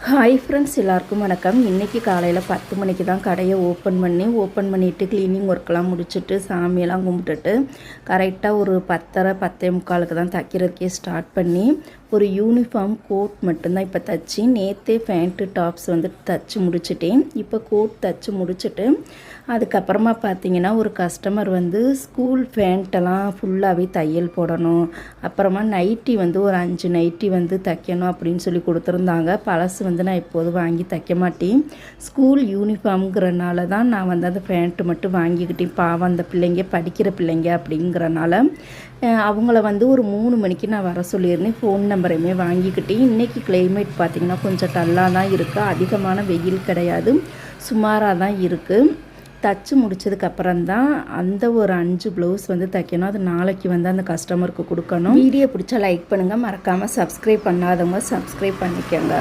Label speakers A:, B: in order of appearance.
A: Hi friends, எல்லாருக்கும் வணக்கம். இன்றைக்கி காலையில் 10 மணிக்கு தான் கடையை ஓப்பன் பண்ணிவிட்டு க்ளீனிங் ஒர்க்கெலாம் முடிச்சுட்டு சாமியெல்லாம் கும்பிட்டுட்டு கரெக்டாக ஒரு 10:30 10:45 தான் தைக்கிறதுக்கே ஸ்டார்ட் பண்ணி ஒரு யூனிஃபார்ம் கோட் மட்டும்தான் இப்போ தைச்சி, நேற்றே பேண்ட்டு டாப்ஸ் வந்து தைச்சி முடிச்சிட்டேன். இப்போ கோட் தைச்சி முடிச்சுட்டு அதுக்கப்புறமா பார்த்திங்கன்னா ஒரு கஸ்டமர் வந்து ஸ்கூல் பேண்ட்டெல்லாம் ஃபுல்லாகவே தையல் போடணும், அப்புறமா நைட்டி வந்து ஒரு 5 நைட்டி வந்து தைக்கணும் அப்படின்னு சொல்லி கொடுத்துருந்தாங்க. பழசு வந்து நான் எப்போதும் வாங்கி தைக்க மாட்டேன், ஸ்கூல் யூனிஃபார்ம்ங்கிறனால தான் நான் வந்து அந்த பேண்ட்டு மட்டும் வாங்கிக்கிட்டேன். பாவம் அந்த பிள்ளைங்க படிக்கிற பிள்ளைங்க அப்படிங்கிறனால அவங்கள வந்து ஒரு 3 மணிக்கு நான் வர சொல்லியிருந்தேன். ஃபோன் நம்பரையுமே வாங்கிக்கிட்டேன். இன்றைக்கி கிளைமேட் பார்த்திங்கன்னா கொஞ்சம் டல்லாக தான் இருக்குது, அதிகமான வெயில் கிடையாது, சுமாராக தான் இருக்குது. தைச்சி முடிச்சதுக்கப்புறம் தான் அந்த ஒரு 5 ப்ளவுஸ் வந்து தைக்கணும். அது நாளைக்கு வந்து அந்த கஸ்டமருக்கு கொடுக்கணும். வீடியோ பிடிச்சா லைக் பண்ணுங்கள், மறக்காமல் சப்ஸ்கிரைப் பண்ணாதவங்க சப்ஸ்கிரைப் பண்ணிக்கோங்க.